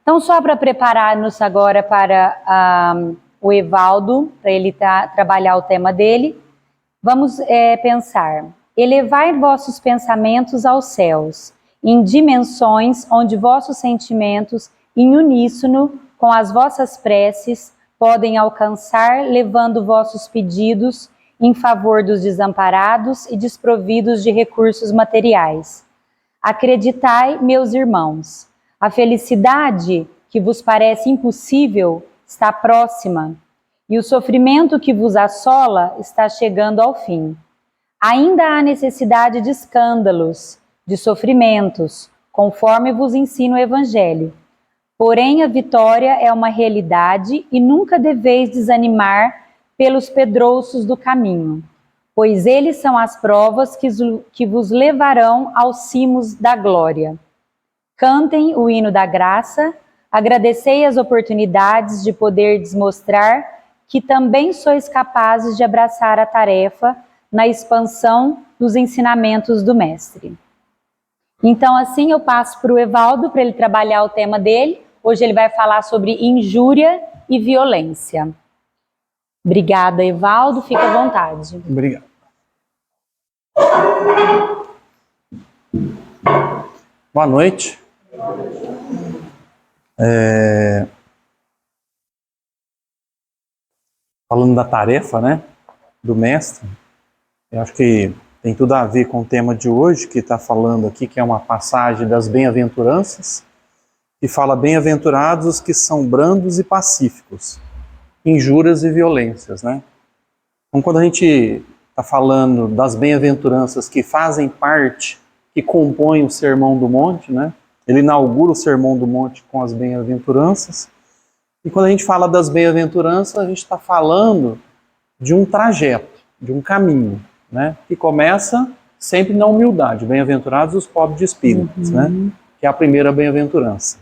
Então, só para preparar-nos agora para o Evaldo, para ele trabalhar o tema dele, vamos pensar. Elevai vossos pensamentos aos céus, em dimensões onde vossos sentimentos, em uníssono com as vossas preces, podem alcançar, levando vossos pedidos em favor dos desamparados e desprovidos de recursos materiais. Acreditai, meus irmãos, a felicidade que vos parece impossível está próxima, e o sofrimento que vos assola está chegando ao fim. Ainda há necessidade de escândalos, de sofrimentos, conforme vos ensina o Evangelho. Porém, a vitória é uma realidade e nunca deveis desanimar pelos pedrouços do caminho, pois eles são as provas que vos levarão aos cimos da glória. Cantem o hino da graça, agradecei as oportunidades de poderdes mostrar que também sois capazes de abraçar a tarefa na expansão dos ensinamentos do Mestre. Então, assim, eu passo para o Evaldo, para ele trabalhar o tema dele. Hoje ele vai falar sobre injúria e violência. Obrigada, Evaldo. Fica à vontade. Obrigado. Boa noite. Falando da tarefa, né, do mestre, eu acho que tem tudo a ver com o tema de hoje, que está falando aqui, que é uma passagem das bem-aventuranças, que fala: bem-aventurados os que são brandos e pacíficos, injúrias e violências, né? Então, quando a gente está falando das bem-aventuranças que fazem parte, que compõem o Sermão do Monte, né? Ele inaugura o Sermão do Monte com as bem-aventuranças. E quando a gente fala das bem-aventuranças, a gente está falando de um trajeto, de um caminho, né? Que começa sempre na humildade. Bem-aventurados os pobres de espíritos, né? Que é a primeira bem-aventurança.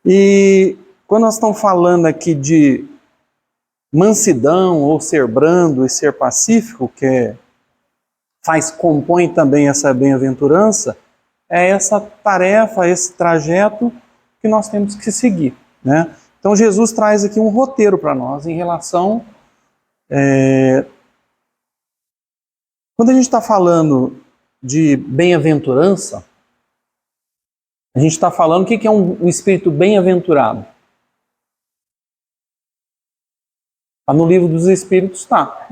E quando nós estamos falando aqui de mansidão, ou ser brando e ser pacífico, que compõe também essa bem-aventurança, é essa tarefa, esse trajeto que nós temos que seguir, né? Então Jesus traz aqui um roteiro para nós em relação... Quando a gente está falando de bem-aventurança, a gente está falando o que é um espírito bem-aventurado. Está no Livro dos Espíritos, está.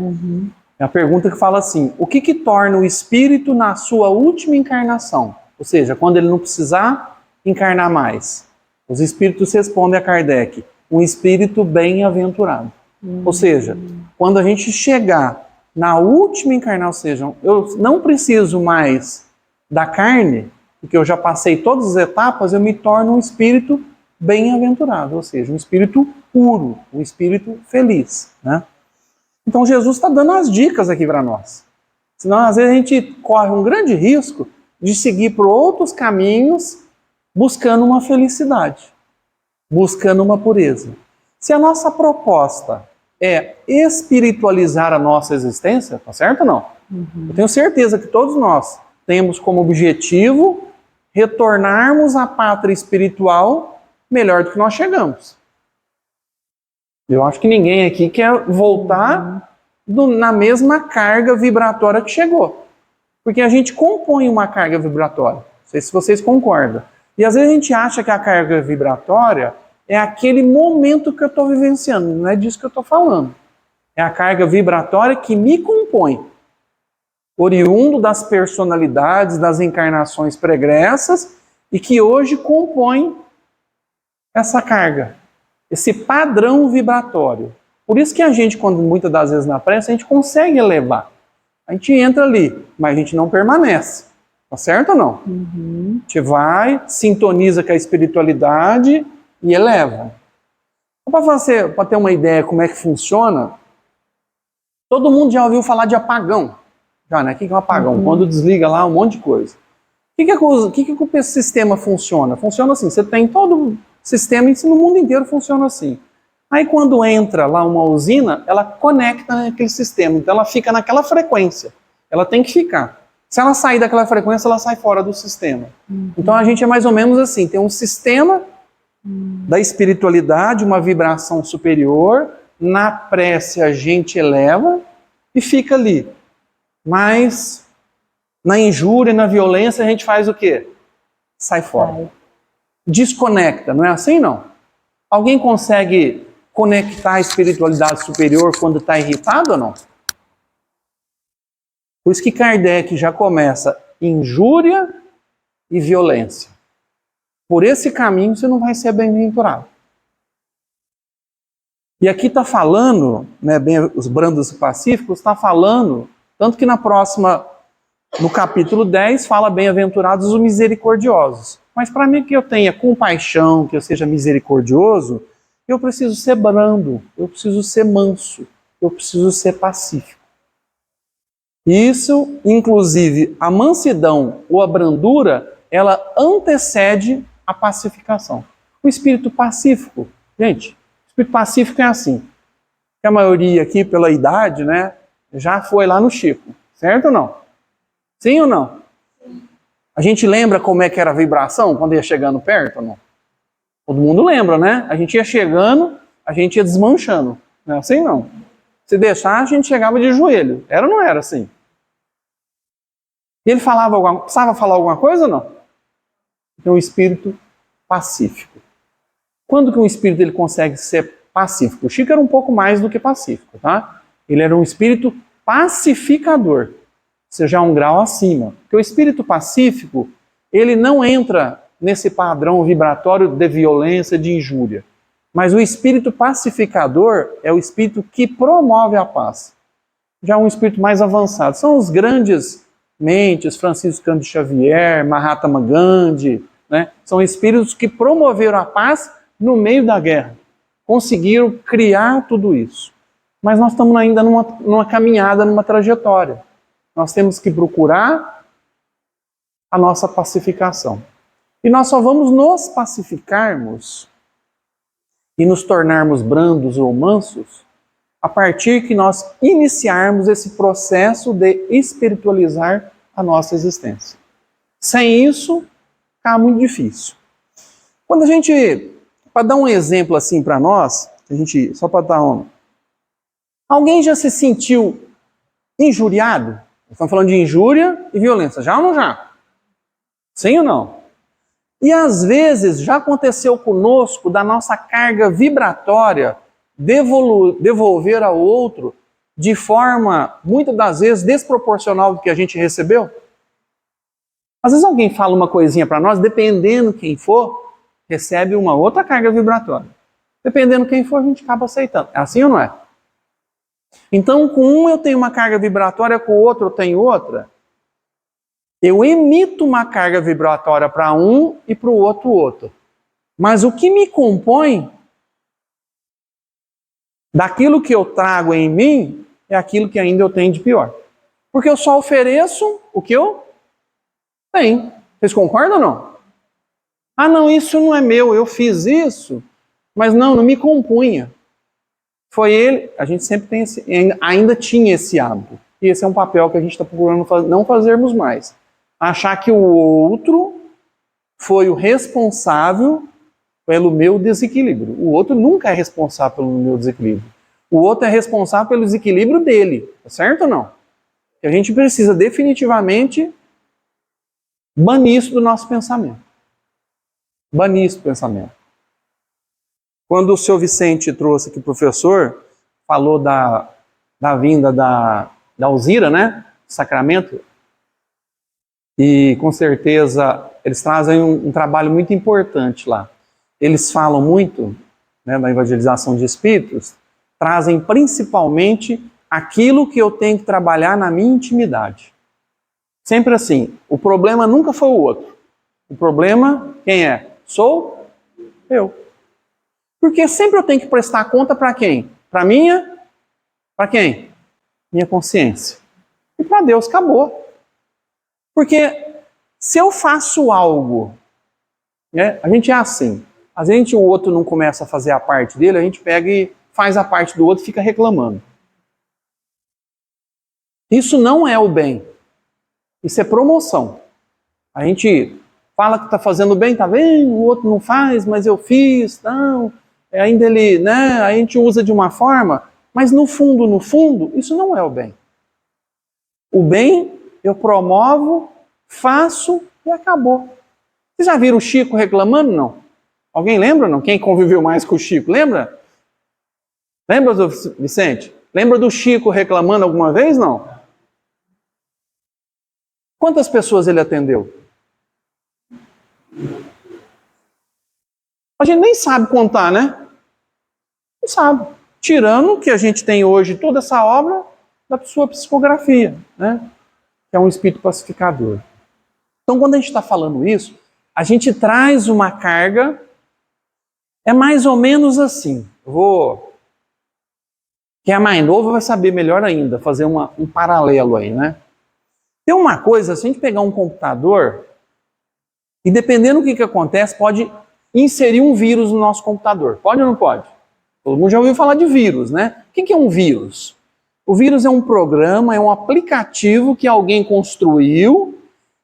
É a pergunta que fala assim: o que torna o espírito na sua última encarnação? Ou seja, quando ele não precisar encarnar mais. Os espíritos respondem a Kardec: um espírito bem-aventurado. Ou seja, quando a gente chegar na última encarnação, ou seja, eu não preciso mais da carne, porque eu já passei todas as etapas, eu me torno um espírito bem-aventurado, ou seja, um espírito puro, um espírito feliz, né? Então Jesus está dando as dicas aqui para nós. Senão, às vezes, a gente corre um grande risco de seguir por outros caminhos buscando uma felicidade, buscando uma pureza. Se a nossa proposta é espiritualizar a nossa existência, tá certo ou não? Eu tenho certeza que todos nós temos como objetivo retornarmos à pátria espiritual melhor do que nós chegamos. Eu acho que ninguém aqui quer voltar na mesma carga vibratória que chegou. Porque a gente compõe uma carga vibratória. Não sei se vocês concordam. E às vezes a gente acha que a carga vibratória é aquele momento que eu estou vivenciando. Não é disso que eu estou falando. É a carga vibratória que me compõe. Oriundo das personalidades, das encarnações pregressas, e que hoje compõe essa carga, esse padrão vibratório. Por isso que a gente, quando muitas das vezes na prece, a gente consegue elevar. A gente entra ali, mas a gente não permanece. Tá certo ou não? A gente vai, sintoniza com a espiritualidade e eleva. Para ter uma ideia como é que funciona, todo mundo já ouviu falar de apagão. Já, né? O que é um apagão? Quando desliga lá um monte de coisa. O que o sistema funciona? Funciona assim, você tem todo o sistema, no mundo inteiro funciona assim. Aí quando entra lá uma usina, ela conecta naquele sistema, então ela fica naquela frequência. Ela tem que ficar. Se ela sair daquela frequência, ela sai fora do sistema. Então a gente é mais ou menos assim, tem um sistema da espiritualidade, uma vibração superior. Na prece a gente eleva e fica ali. Mas na injúria, na violência, a gente faz o quê? Sai fora. Desconecta, não é assim não? Alguém consegue conectar a espiritualidade superior quando está irritado ou não? Por isso que Kardec já começa injúria e violência. Por esse caminho você não vai ser bem-aventurado. E aqui está falando, né, bem, os brandos e pacíficos, está falando, tanto que no capítulo 10, fala bem-aventurados os misericordiosos. Mas para mim que eu tenha compaixão, que eu seja misericordioso, eu preciso ser brando, eu preciso ser manso, eu preciso ser pacífico. Isso, inclusive, a mansidão ou a brandura, ela antecede a pacificação. O espírito pacífico, gente, o espírito pacífico é assim. A maioria aqui, pela idade, né, já foi lá no Chico, certo ou não? Sim ou não? A gente lembra como é que era a vibração quando ia chegando perto ou não? Todo mundo lembra, né? A gente ia chegando, a gente ia desmanchando. Não é assim não. Se deixar, a gente chegava de joelho. Era ou não era assim? E ele precisava falar alguma coisa ou não? Então, o espírito pacífico. Quando que um espírito ele consegue ser pacífico? O Chico era um pouco mais do que pacífico, tá? Ele era um espírito pacificador. Seja um grau acima. Porque o espírito pacífico, ele não entra nesse padrão vibratório de violência, de injúria. Mas o espírito pacificador é o espírito que promove a paz. Já um espírito mais avançado. São os grandes mentes, Francisco Cândido Xavier, Mahatma Gandhi, né? São espíritos que promoveram a paz no meio da guerra. Conseguiram criar tudo isso. Mas nós estamos ainda numa caminhada, numa trajetória. Nós temos que procurar a nossa pacificação. E nós só vamos nos pacificarmos e nos tornarmos brandos ou mansos a partir que nós iniciarmos esse processo de espiritualizar a nossa existência. Sem isso, fica muito difícil. Quando a gente, para dar um exemplo assim para nós, só para dar alguém já se sentiu injuriado? Estamos falando de injúria e violência, já ou não já? Sim ou não? E às vezes já aconteceu conosco da nossa carga vibratória devolver ao outro de forma, muitas das vezes, desproporcional do que a gente recebeu? Às vezes alguém fala uma coisinha para nós, dependendo quem for, recebe uma outra carga vibratória. Dependendo quem for, a gente acaba aceitando. É assim ou não é? Então, com um eu tenho uma carga vibratória, com o outro eu tenho outra. Eu emito uma carga vibratória para um e para o outro. Mas o que me compõe daquilo que eu trago em mim é aquilo que ainda eu tenho de pior. Porque eu só ofereço o que eu tenho. Vocês concordam ou não? Ah, não, isso não é meu, eu fiz isso, mas não me compunha. Foi ele, a gente sempre tem ainda tinha esse hábito. E esse é um papel que a gente está procurando não fazermos mais. Achar que o outro foi o responsável pelo meu desequilíbrio. O outro nunca é responsável pelo meu desequilíbrio. O outro é responsável pelo desequilíbrio dele. Tá certo ou não? E a gente precisa definitivamente banir isso do nosso pensamento. Banir isso do pensamento. Quando o senhor Vicente trouxe aqui o professor, falou da vinda da Alzira, né? Sacramento. E com certeza eles trazem um trabalho muito importante lá. Eles falam muito, né, da evangelização de espíritos, trazem principalmente aquilo que eu tenho que trabalhar na minha intimidade. Sempre assim, o problema nunca foi o outro. O problema, quem é? Sou eu. Porque sempre eu tenho que prestar conta para quem? Para quem? Minha consciência. E para Deus, acabou. Porque se eu faço algo, né, a gente é assim, às vezes o outro não começa a fazer a parte dele, a gente pega e faz a parte do outro e fica reclamando. Isso não é o bem. Isso é promoção. A gente fala que está fazendo bem, tá vendo? O outro não faz, mas eu fiz, não. Ainda ele, né? A gente usa de uma forma, mas no fundo, isso não é o bem. O bem eu promovo, faço e acabou. Vocês já viram o Chico reclamando, não? Alguém lembra, não? Quem conviveu mais com o Chico, lembra? Lembra do Vicente? Lembra do Chico reclamando alguma vez, não? Quantas pessoas ele atendeu? A gente nem sabe contar, né? Não sabe. Tirando que a gente tem hoje toda essa obra da sua psicografia, né? Que é um espírito pacificador. Então, quando a gente está falando isso, a gente traz uma carga, é mais ou menos assim. Quem é mais novo vai saber melhor ainda, fazer um paralelo aí, né? Tem uma coisa, se a gente pegar um computador, e dependendo do que acontece, pode inserir um vírus no nosso computador. Pode ou não pode? Todo mundo já ouviu falar de vírus, né? O que é um vírus? O vírus é um programa, é um aplicativo que alguém construiu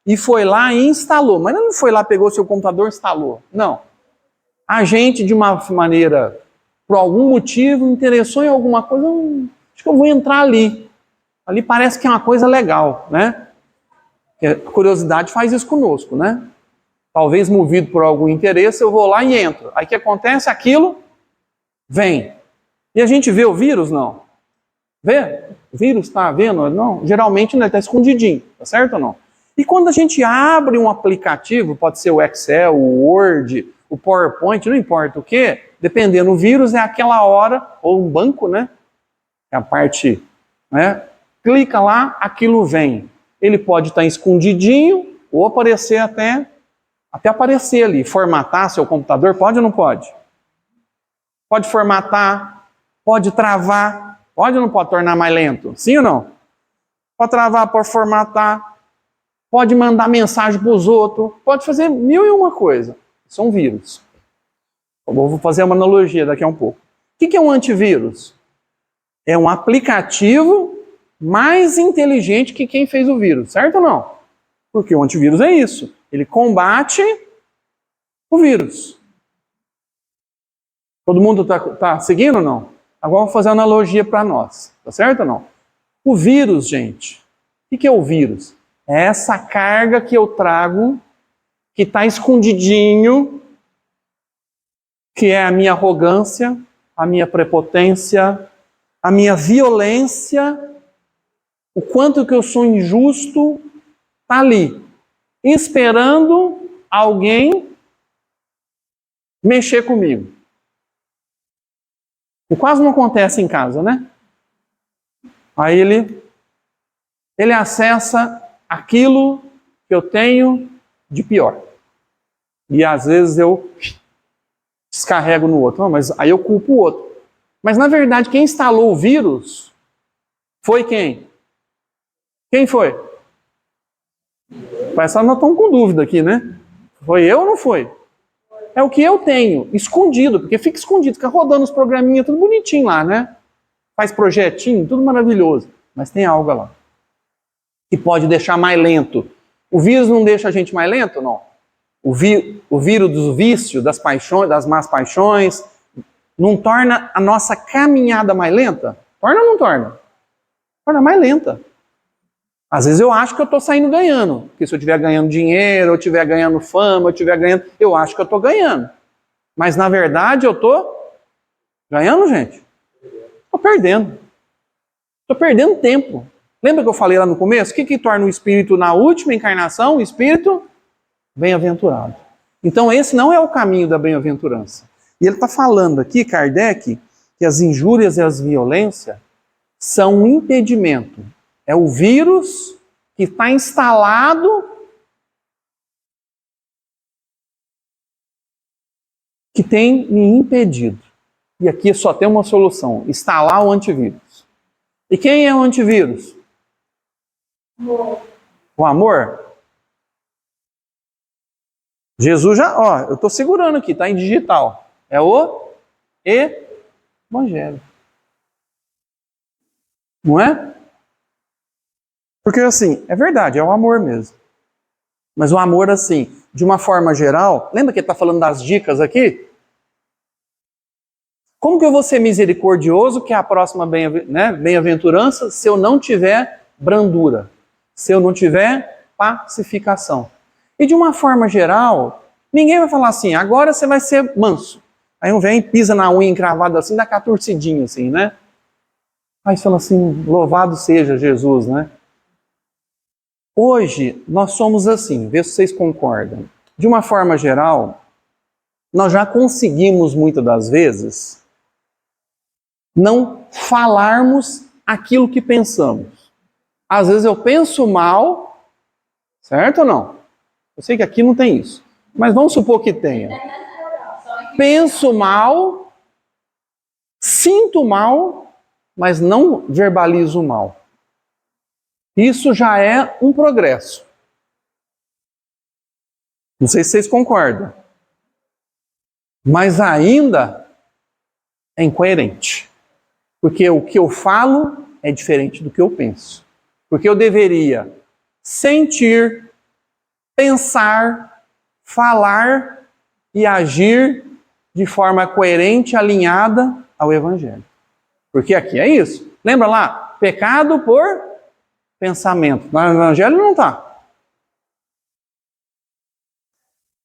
e foi lá e instalou. Mas não foi lá, pegou seu computador e instalou. Não. A gente, de uma maneira, por algum motivo, interessou em alguma coisa, acho que eu vou entrar ali. Ali parece que é uma coisa legal, né? A curiosidade faz isso conosco, né? Talvez movido por algum interesse, eu vou lá e entro. Aí o que acontece? Aquilo vem. E a gente vê o vírus, não? Vê? O vírus está vendo? Não. Geralmente ele está escondidinho, tá certo ou não? E quando a gente abre um aplicativo, pode ser o Excel, o Word, o PowerPoint, não importa o que, dependendo do vírus, é aquela hora, ou um banco, né? É a parte, né? Clica lá, aquilo vem. Ele pode estar escondidinho ou aparecer até aparecer ali. Formatar seu computador, pode ou não pode? Pode formatar, pode travar, pode ou não pode tornar mais lento? Sim ou não? Pode travar, pode formatar, pode mandar mensagem para os outros, pode fazer 1001 coisa. São vírus. Eu vou fazer uma analogia daqui a um pouco. O que é um antivírus? É um aplicativo mais inteligente que quem fez o vírus, certo ou não? Porque o antivírus é isso. Ele combate o vírus. Todo mundo está seguindo ou não? Agora vou fazer uma analogia para nós. Tá certo ou não? O vírus, gente. O que é o vírus? É essa carga que eu trago, que está escondidinho, que é a minha arrogância, a minha prepotência, a minha violência, o quanto que eu sou injusto, está ali, esperando alguém mexer comigo. E quase não acontece em casa, né? Aí ele acessa aquilo que eu tenho de pior. E às vezes eu descarrego no outro. Não, mas aí eu culpo o outro. Mas na verdade quem instalou o vírus foi quem? Quem foi? Parece que nós estamos com dúvida aqui, né? Foi eu ou não foi? É o que eu tenho, escondido, porque fica escondido, fica rodando os programinhas, tudo bonitinho lá, né? Faz projetinho, tudo maravilhoso. Mas tem algo lá que pode deixar mais lento. O vírus não deixa a gente mais lento, não? O vírus do vício, das paixões, das más paixões, não torna a nossa caminhada mais lenta? Torna ou não torna? Torna mais lenta. Às vezes eu acho que eu estou saindo ganhando. Porque se eu estiver ganhando dinheiro, eu estiver ganhando fama, eu acho que eu estou ganhando. Mas na verdade eu estou ganhando, gente? Estou perdendo. Estou perdendo tempo. Lembra que eu falei lá no começo? O que torna o espírito na última encarnação? O espírito bem-aventurado. Então esse não é o caminho da bem-aventurança. E ele está falando aqui, Kardec, que as injúrias e as violências são um impedimento. É o vírus que está instalado que tem me impedido. E aqui só tem uma solução: instalar o antivírus. E quem é o antivírus? O amor? Jesus já, ó, eu estou segurando aqui, está em digital. É o Evangelho. Não é? Porque assim, é verdade, é o amor mesmo. Mas o amor assim, de uma forma geral, lembra que ele está falando das dicas aqui? Como que eu vou ser misericordioso, que é a próxima bem-aventurança, se eu não tiver brandura, se eu não tiver pacificação? E de uma forma geral, ninguém vai falar assim, agora você vai ser manso. Aí um vem, pisa na unha encravada assim, dá aquela torcidinha assim, né? Aí você fala assim, louvado seja Jesus, né? Hoje, nós somos assim, vê se vocês concordam. De uma forma geral, nós já conseguimos, muitas das vezes, não falarmos aquilo que pensamos. Às vezes eu penso mal, certo ou não? Eu sei que aqui não tem isso, mas vamos supor que tenha. Penso mal, sinto mal, mas não verbalizo mal. Isso já é um progresso. Não sei se vocês concordam. Mas ainda é incoerente. Porque o que eu falo é diferente do que eu penso. Porque eu deveria sentir, pensar, falar e agir de forma coerente, alinhada ao Evangelho. Porque aqui é isso. Lembra lá? Pecado por pensamento. No Evangelho não está.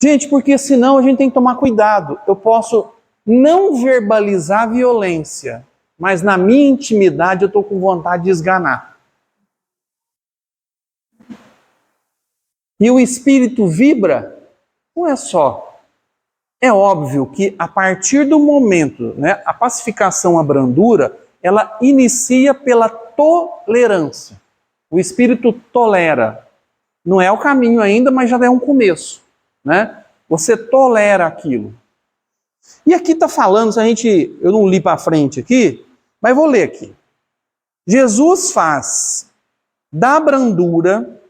Gente, porque senão a gente tem que tomar cuidado. Eu posso não verbalizar violência, mas na minha intimidade eu estou com vontade de esganar. E o espírito vibra, não é só. É óbvio que a partir do momento, né, a pacificação, a brandura, ela inicia pela tolerância. O espírito tolera. Não é o caminho ainda, mas já é um começo, né? Você tolera aquilo. E aqui está falando, eu não li para frente aqui, mas vou ler aqui. Jesus faz da brandura,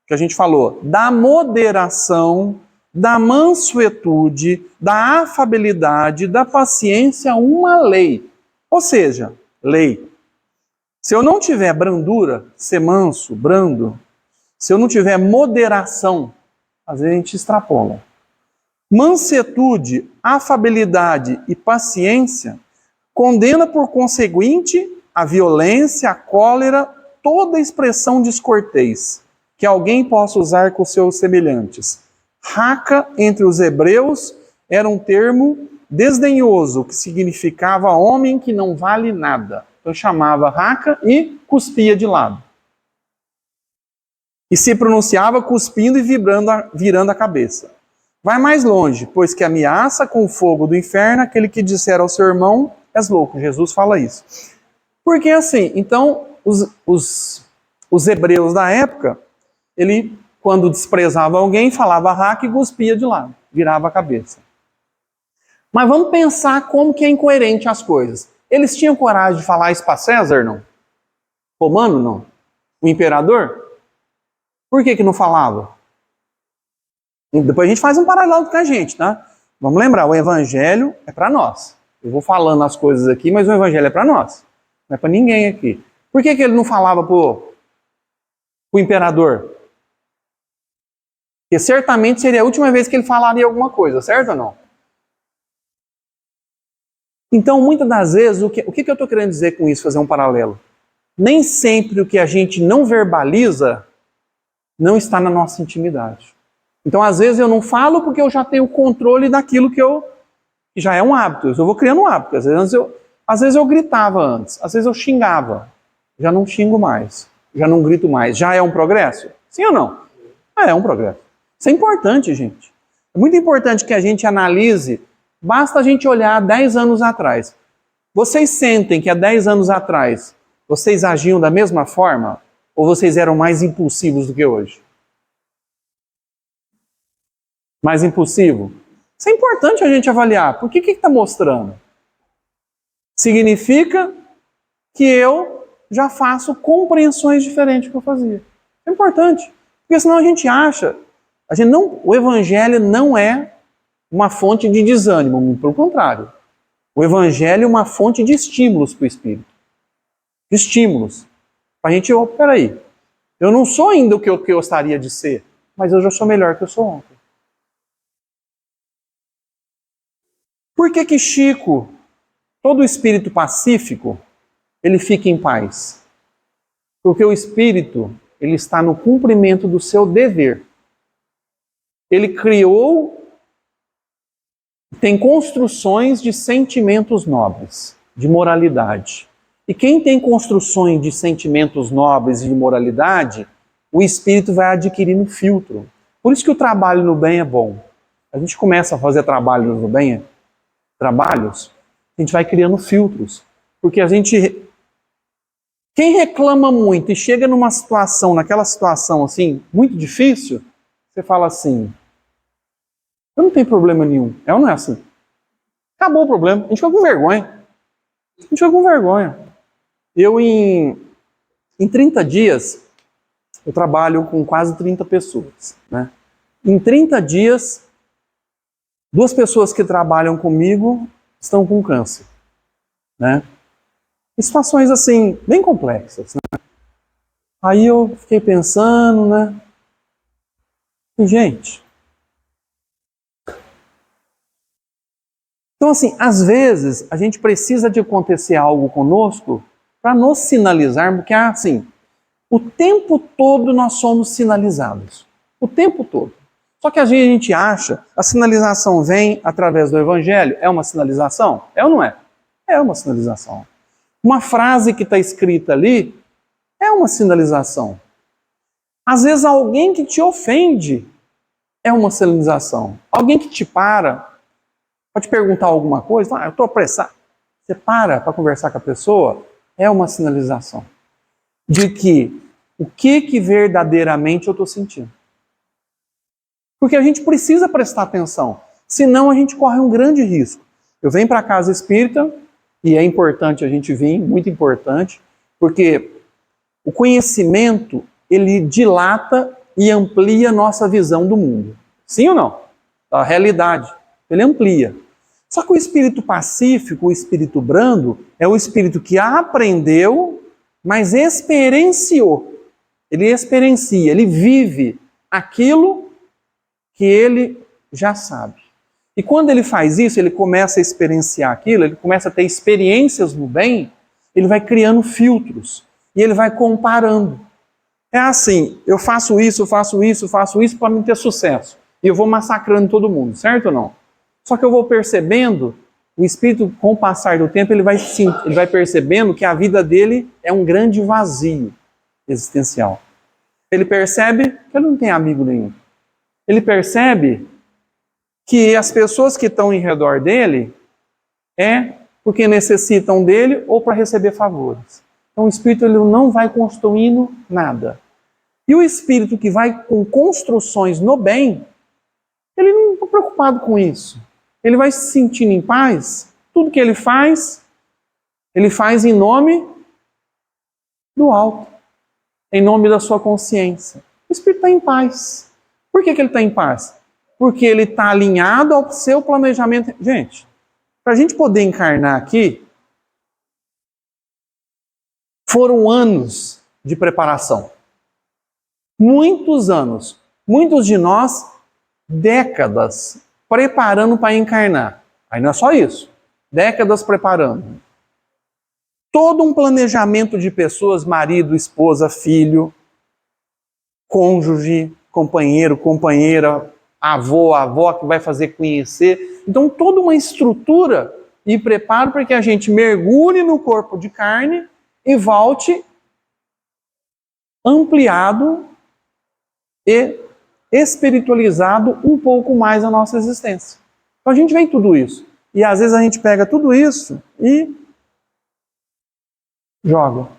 que a gente falou, da moderação, da mansuetude, da afabilidade, da paciência, uma lei. Ou seja, lei. Se eu não tiver brandura, ser manso, brando, se eu não tiver moderação, às vezes a gente extrapola. Mansuetude, afabilidade e paciência condena por conseguinte a violência, a cólera, toda expressão descortês que alguém possa usar com seus semelhantes. Raca, entre os hebreus, era um termo desdenhoso, que significava homem que não vale nada. Então chamava raca e cuspia de lado. E se pronunciava cuspindo e virando a cabeça. Vai mais longe, pois que ameaça com o fogo do inferno aquele que disser ao seu irmão, és louco. Jesus fala isso. Porque assim, então, os hebreus da época, ele, quando desprezava alguém, falava raca e cuspia de lado, virava a cabeça. Mas vamos pensar como que é incoerente as coisas. Eles tinham coragem de falar isso para César, não? Romano, não? O imperador? Por que não falava? Depois a gente faz um paralelo com a gente, tá? Vamos lembrar, o Evangelho é para nós. Eu vou falando as coisas aqui, mas o Evangelho é para nós. Não é para ninguém aqui. Por que ele não falava para o imperador? Porque certamente seria a última vez que ele falaria alguma coisa, certo ou não? Então, muitas das vezes, o que eu estou querendo dizer com isso, fazer um paralelo? Nem sempre o que a gente não verbaliza não está na nossa intimidade. Então, às vezes, eu não falo porque eu já tenho controle daquilo que já é um hábito. Eu vou criando um hábito. Às vezes eu gritava antes, às vezes eu xingava. Já não xingo mais, já não grito mais. Já é um progresso? Sim ou não? É um progresso. Isso é importante, gente. É muito importante que a gente analise. Basta a gente olhar 10 anos atrás. Vocês sentem que há 10 anos atrás vocês agiam da mesma forma? Ou vocês eram mais impulsivos do que hoje? Mais impulsivo? Isso é importante a gente avaliar. Por que está mostrando? Significa que eu já faço compreensões diferentes do que eu fazia. É importante. Porque senão a gente acha... o Evangelho não é uma fonte de desânimo, pelo contrário. O Evangelho é uma fonte de estímulos para o Espírito. De estímulos. Para a gente, peraí, eu não sou ainda o que eu gostaria de ser, mas eu já sou melhor que eu sou ontem. Por que que Chico, todo espírito pacífico, ele fica em paz? Porque o espírito, ele está no cumprimento do seu dever. Ele criou, tem construções de sentimentos nobres, de moralidade. E quem tem construções de sentimentos nobres e de moralidade, o espírito vai adquirindo filtro. Por isso que o trabalho no bem é bom. A gente começa a fazer trabalhos no bem, a gente vai criando filtros. Porque a gente... Quem reclama muito e chega numa situação, naquela situação assim, muito difícil, você fala assim, eu não tenho problema nenhum. É ou não é assim? Acabou o problema. A gente fica com vergonha. Eu, em 30 dias, eu trabalho com quase 30 pessoas. Né? Em 30 dias, 2 pessoas que trabalham comigo estão com câncer. Né? Em situações assim, bem complexas. Né? Aí eu fiquei pensando, né? E, gente... Então, assim, às vezes, a gente precisa de acontecer algo conosco para nos sinalizar, porque, assim, o tempo todo nós somos sinalizados. O tempo todo. Só que a gente acha, a sinalização vem através do Evangelho. É uma sinalização? É ou não é? É uma sinalização. Uma frase que está escrita ali é uma sinalização. Às vezes, alguém que te ofende é uma sinalização. Alguém que te para... Pode perguntar alguma coisa, eu estou apressado. Você para conversar com a pessoa, é uma sinalização de que o que verdadeiramente eu estou sentindo. Porque a gente precisa prestar atenção, senão a gente corre um grande risco. Eu venho para a casa espírita, e é importante a gente vir, muito importante, porque o conhecimento, ele dilata e amplia a nossa visão do mundo. Sim ou não? A realidade, ele amplia. Só que o espírito pacífico, o espírito brando, é o espírito que aprendeu, mas experienciou. Ele experiencia, ele vive aquilo que ele já sabe. E quando ele faz isso, ele começa a experienciar aquilo, ele começa a ter experiências no bem, ele vai criando filtros. E ele vai comparando. É assim, eu faço isso para me ter sucesso. E eu vou massacrando todo mundo, certo ou não? Só que eu vou percebendo, o espírito, com o passar do tempo, ele vai percebendo que a vida dele é um grande vazio existencial. Ele percebe que ele não tem amigo nenhum. Ele percebe que as pessoas que estão em redor dele é porque necessitam dele ou para receber favores. Então o espírito ele não vai construindo nada. E o espírito que vai com construções no bem, ele não está preocupado com isso. Ele vai se sentindo em paz. Tudo que ele faz em nome do alto, em nome da sua consciência. O espírito está em paz. Por que ele está em paz? Porque ele está alinhado ao seu planejamento. Gente, para a gente poder encarnar aqui, foram anos de preparação. Muitos anos. Muitos de nós, décadas, preparando para encarnar. Aí não é só isso. Décadas preparando. Todo um planejamento de pessoas, marido, esposa, filho, cônjuge, companheiro, companheira, avô, avó que vai fazer conhecer. Então toda uma estrutura e preparo para que a gente mergulhe no corpo de carne e volte ampliado e espiritualizado um pouco mais a nossa existência. Então a gente vê tudo isso. E às vezes a gente pega tudo isso e joga.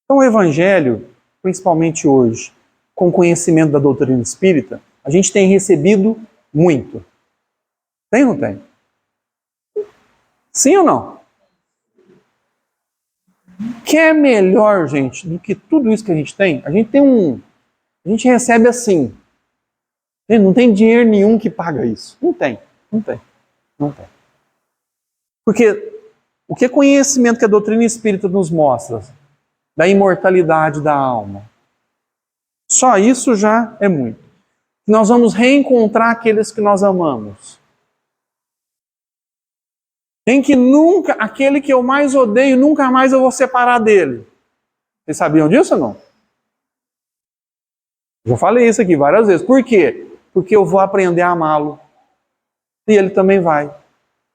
Então o Evangelho, principalmente hoje, com o conhecimento da doutrina espírita, a gente tem recebido muito. Tem ou não tem? Sim ou não? Que é melhor, gente, do que tudo isso que a gente tem? A gente recebe assim. Não tem dinheiro nenhum que paga isso. Não tem. Porque o que conhecimento que a doutrina espírita nos mostra da imortalidade da alma, só isso já é muito. Nós vamos reencontrar aqueles que nós amamos. Quem que nunca, aquele que eu mais odeio, nunca mais eu vou separar dele. Vocês sabiam disso ou não? Já falei isso aqui várias vezes. Por quê? Porque eu vou aprender a amá-lo. E ele também vai.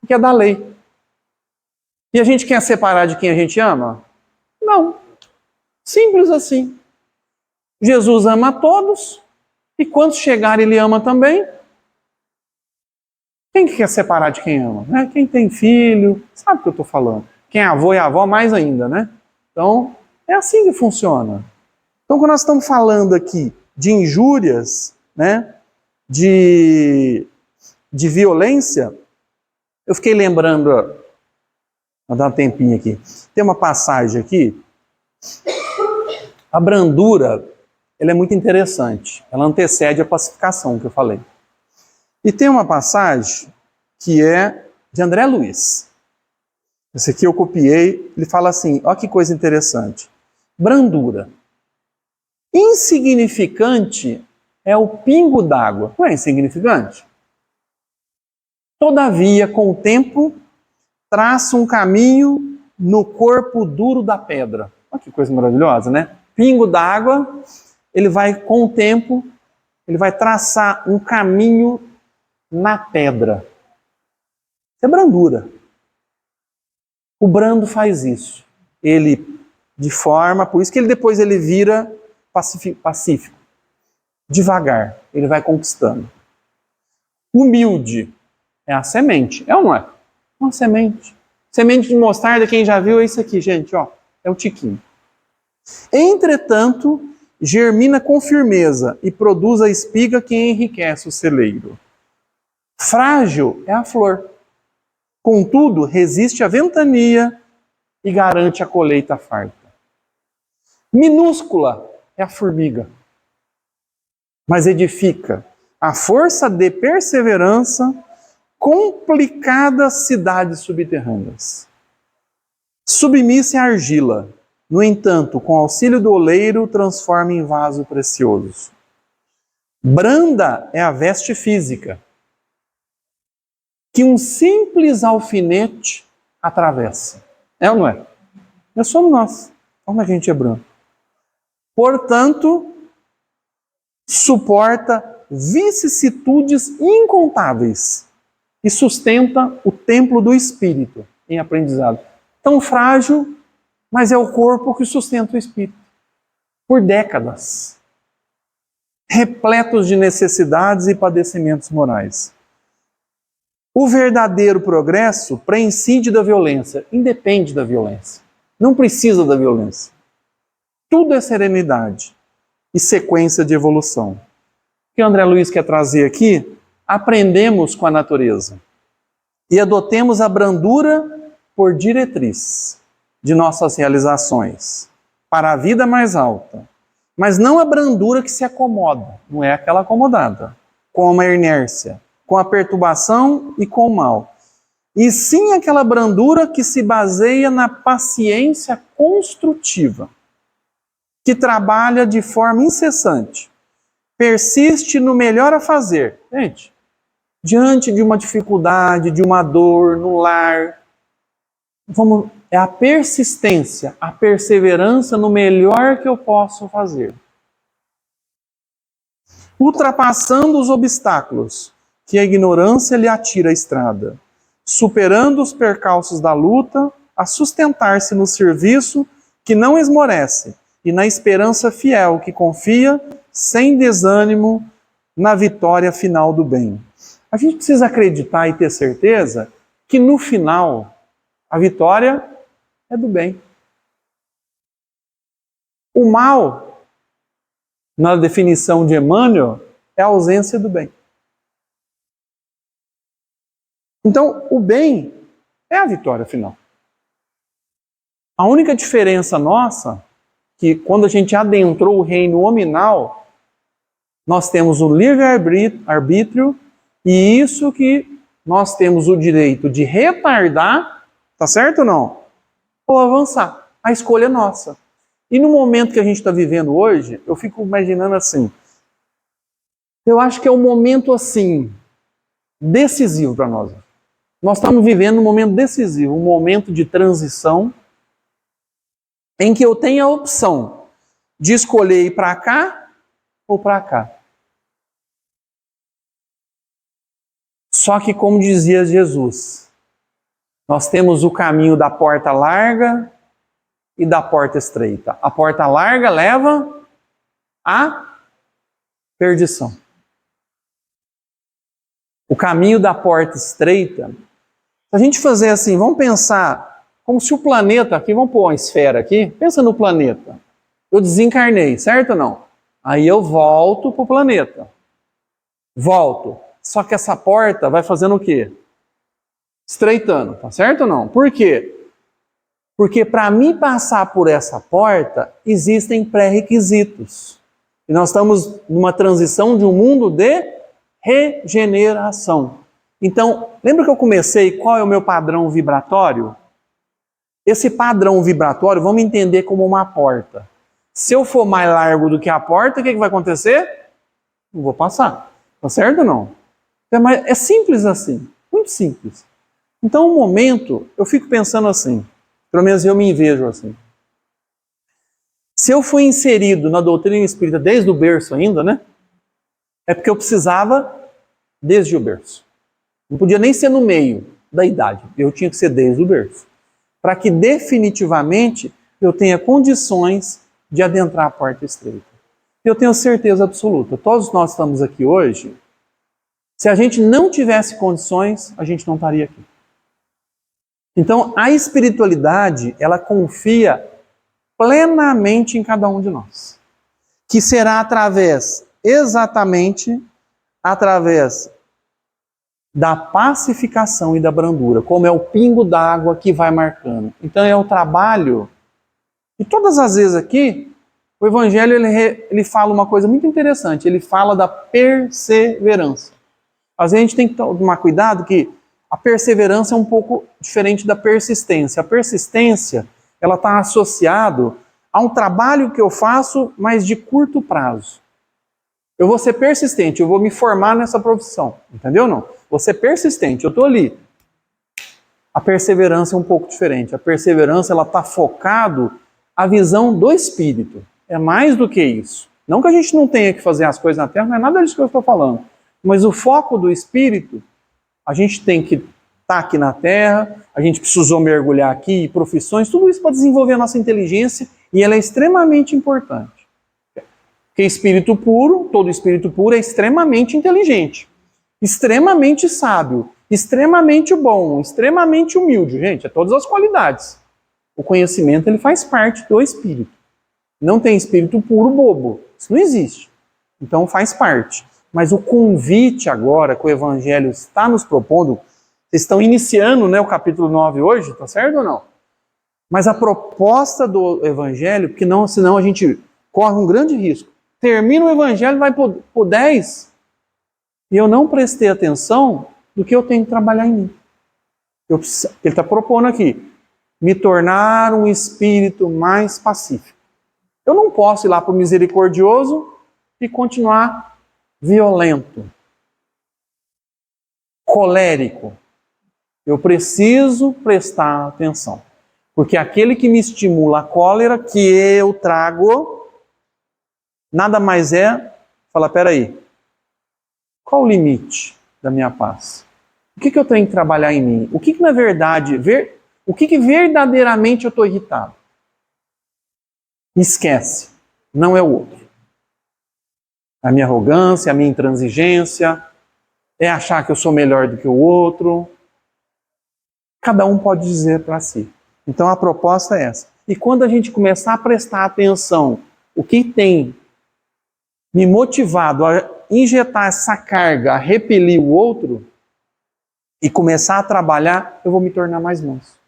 Porque é da lei. E a gente quer separar de quem a gente ama? Não. Simples assim. Jesus ama a todos. E quando chegar, ele ama também. Quem que quer separar de quem ama? Né? Quem tem filho, sabe o que eu estou falando. Quem é avô e avó, mais ainda, né? Então, é assim que funciona. Então, quando nós estamos falando aqui de injúrias, né? De violência, eu fiquei lembrando, vou dar um tempinho aqui. Tem uma passagem aqui. A brandura, ela é muito interessante. Ela antecede a pacificação que eu falei. E tem uma passagem que é de André Luiz. Esse aqui eu copiei. Ele fala assim, olha que coisa interessante. Brandura. Insignificante é o pingo d'água. Não é insignificante? Todavia, com o tempo, traça um caminho no corpo duro da pedra. Olha que coisa maravilhosa, né? Pingo d'água, ele vai, com o tempo, ele vai traçar um caminho na pedra. Isso é brandura. O brando faz isso. Ele, de forma, por isso que ele depois ele vira pacífico. Devagar, ele vai conquistando. Humilde é a semente, é ou não é? Uma semente. Semente de mostarda, quem já viu, é isso aqui, gente, ó. É o tiquinho. Entretanto, germina com firmeza e produz a espiga que enriquece o celeiro. Frágil é a flor. Contudo, resiste à ventania e garante a colheita farta. Minúscula é a formiga, mas edifica a força de perseverança complicadas cidades subterrâneas. Submissa é a argila, no entanto, com auxílio do oleiro, transforma em vaso precioso. Branda é a veste física, que um simples alfinete atravessa. É ou não é? Nós somos nós. Como é que a gente é branco? Portanto, suporta vicissitudes incontáveis e sustenta o templo do espírito em aprendizado. Tão frágil, mas é o corpo que sustenta o espírito. Por décadas. Repletos de necessidades e padecimentos morais. O verdadeiro progresso prescinde da violência, independe da violência. Não precisa da violência. Tudo é serenidade e sequência de evolução. O que o André Luiz quer trazer aqui? Aprendemos com a natureza e adotemos a brandura por diretriz de nossas realizações para a vida mais alta. Mas não a brandura que se acomoda, não é aquela acomodada, como a inércia, com a perturbação e com o mal. E sim aquela brandura que se baseia na paciência construtiva, que trabalha de forma incessante, persiste no melhor a fazer. Gente, diante de uma dificuldade, de uma dor no lar, é a persistência, a perseverança no melhor que eu posso fazer. Ultrapassando os obstáculos que a ignorância lhe atira à estrada, superando os percalços da luta, a sustentar-se no serviço que não esmorece e na esperança fiel que confia, sem desânimo, na vitória final do bem. A gente precisa acreditar e ter certeza que no final a vitória é do bem. O mal, na definição de Emmanuel, é a ausência do bem. Então, o bem é a vitória final. A única diferença nossa, que quando a gente adentrou o reino hominal, nós temos o livre-arbítrio e isso que nós temos o direito de retardar, tá certo ou não? Ou avançar. A escolha é nossa. E no momento que a gente está vivendo hoje, eu fico imaginando assim, eu acho que é um momento assim, decisivo para nós. Nós estamos vivendo um momento decisivo, um momento de transição, em que eu tenho a opção de escolher ir para cá ou para cá. Só que, como dizia Jesus, nós temos o caminho da porta larga e da porta estreita. A porta larga leva à perdição. O caminho da porta estreita, se a gente fazer assim, vamos pensar como se o planeta aqui, vamos pôr uma esfera aqui, pensa no planeta. Eu desencarnei, certo ou não? Aí eu volto para o planeta. Volto. Só que essa porta vai fazendo o quê? Estreitando, tá certo ou não? Por quê? Porque para mim passar por essa porta, existem pré-requisitos. E nós estamos numa transição de um mundo de regeneração. Então, lembra que eu comecei qual é o meu padrão vibratório? Esse padrão vibratório, vamos entender como uma porta. Se eu for mais largo do que a porta, o que vai acontecer? Não vou passar. Tá certo ou não? É simples assim. Muito simples. Então, um momento, eu fico pensando assim. Pelo menos eu me vejo assim. Se eu fui inserido na doutrina espírita desde o berço ainda, né? É porque eu precisava desde o berço. Não podia nem ser no meio da idade. Eu tinha que ser desde o berço. Para que definitivamente eu tenha condições de adentrar a porta estreita. Eu tenho certeza absoluta. Todos nós estamos aqui hoje. Se a gente não tivesse condições, a gente não estaria aqui. Então, a espiritualidade, ela confia plenamente em cada um de nós. Que será exatamente através da pacificação e da brandura, como é o pingo d'água que vai marcando. Então é o trabalho. E todas as vezes aqui, o Evangelho ele fala uma coisa muito interessante, ele fala da perseverança. Às vezes a gente tem que tomar cuidado que a perseverança é um pouco diferente da persistência. A persistência, ela está associada a um trabalho que eu faço, mas de curto prazo. Eu vou ser persistente, eu vou me formar nessa profissão. Entendeu ou não? Vou ser persistente, eu estou ali. A perseverança é um pouco diferente. A perseverança, ela está focado a visão do Espírito. É mais do que isso. Não que a gente não tenha que fazer as coisas na Terra, não é nada disso que eu estou falando. Mas o foco do Espírito, a gente tem que estar aqui na Terra, a gente precisou mergulhar aqui, profissões, tudo isso para desenvolver a nossa inteligência, e ela é extremamente importante. Porque espírito puro, todo espírito puro é extremamente inteligente, extremamente sábio, extremamente bom, extremamente humilde. Gente, é todas as qualidades. O conhecimento, ele faz parte do espírito. Não tem espírito puro bobo. Isso não existe. Então faz parte. Mas o convite agora que o Evangelho está nos propondo, vocês estão iniciando, né, o capítulo 9 hoje, tá certo ou não? Mas a proposta do Evangelho, porque não, senão a gente corre um grande risco. Termina o Evangelho, vai para o 10, e eu não prestei atenção do que eu tenho que trabalhar em mim. Ele está propondo aqui, me tornar um espírito mais pacífico. Eu não posso ir lá para o misericordioso e continuar violento, colérico. Eu preciso prestar atenção. Porque aquele que me estimula a cólera, que eu trago, nada mais é falar, peraí, qual o limite da minha paz? O que eu tenho que trabalhar em mim? O que na verdade, o que verdadeiramente eu estou irritado? Esquece, não é o outro. A minha arrogância, a minha intransigência, é achar que eu sou melhor do que o outro. Cada um pode dizer para si. Então a proposta é essa. E quando a gente começar a prestar atenção, o que tem me motivado a injetar essa carga, a repelir o outro, e começar a trabalhar, eu vou me tornar mais manso.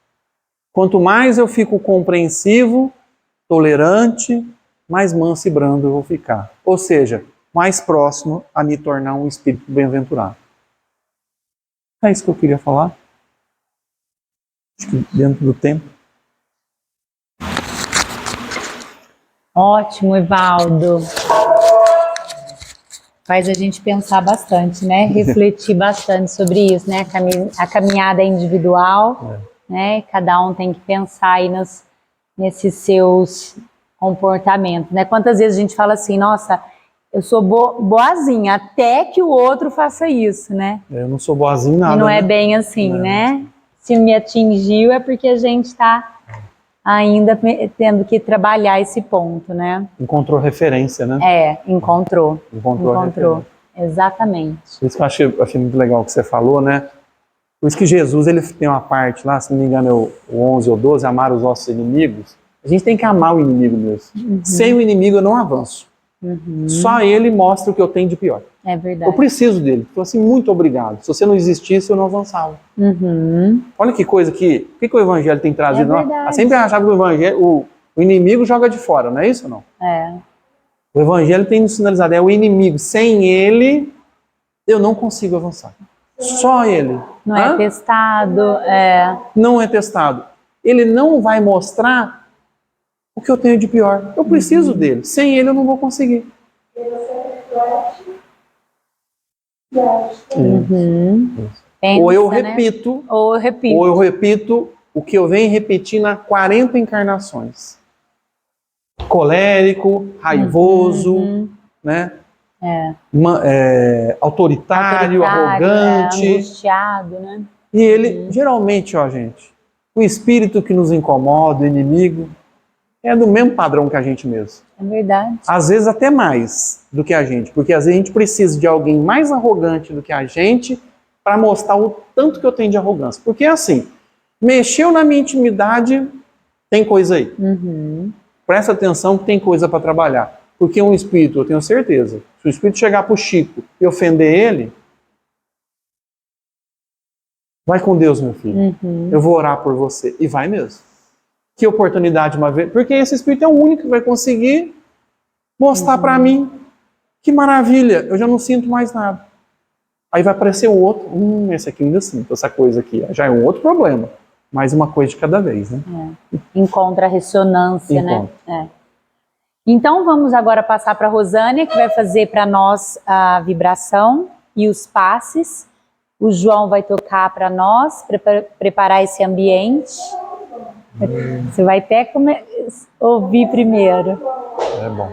Quanto mais eu fico compreensivo, tolerante, mais manso e brando eu vou ficar. Ou seja, mais próximo a me tornar um espírito bem-aventurado. É isso que eu queria falar. Acho que dentro do tempo. Ótimo, Evaldo. Faz a gente pensar bastante, né? Refletir bastante sobre isso, né? A caminhada é individual, né? Cada um tem que pensar aí nesses seus comportamentos, né? Quantas vezes a gente fala assim, nossa, eu sou boazinha, até que o outro faça isso, né? Eu não sou boazinho em nada, E não é né? bem assim, né? Se me atingiu é porque a gente está ainda tendo que trabalhar esse ponto, né? Encontrou referência, né? Encontrou. Encontrou. Exatamente. Por isso que eu achei muito legal o que você falou, né? Por isso que Jesus, ele tem uma parte lá, se não me engano, é o 11 ou 12, amar os nossos inimigos. A gente tem que amar o inimigo mesmo. Sem o inimigo eu não avanço. Só ele mostra o que eu tenho de pior. É verdade. Eu preciso dele. Então, assim, muito obrigado. Se você não existisse, eu não avançava. Olha que coisa que... O que o Evangelho tem trazido? Eu sempre achava que o Evangelho... O inimigo joga de fora, não é isso ou não? O Evangelho tem nos sinalizado. É o inimigo. Sem ele, eu não consigo avançar. Só ele. Não é testado. Não é testado. Ele não vai mostrar o que eu tenho de pior. Eu preciso dele. Sem ele, eu não vou conseguir. Pensa, ou eu né? repito, ou eu repito o que eu venho repetindo há 40 encarnações. Colérico, raivoso, né? Autoritário, arrogante. Angustiado, né? E ele, geralmente, ó, gente, o espírito que nos incomoda, o inimigo, é do mesmo padrão que a gente mesmo. É verdade. Às vezes até mais do que a gente, porque às vezes a gente precisa de alguém mais arrogante do que a gente para mostrar o tanto que eu tenho de arrogância. Porque é assim, mexeu na minha intimidade, tem coisa aí. Presta atenção que tem coisa para trabalhar. Porque um espírito, eu tenho certeza, se o espírito chegar para o Chico e ofender ele, vai com Deus, meu filho. Eu vou orar por você. E vai mesmo. Que oportunidade uma vez. Porque esse espírito é o único que vai conseguir mostrar para mim. Que maravilha, eu já não sinto mais nada. Aí vai aparecer o outro. Esse aqui ainda sinto, essa coisa aqui. Já é um outro problema. Mais uma coisa de cada vez, né? Encontra ressonância, né? Então vamos agora passar para a Rosânia, que vai fazer para nós a vibração e os passes. O João vai tocar para nós, preparar esse ambiente. Você vai até ouvir primeiro. É bom.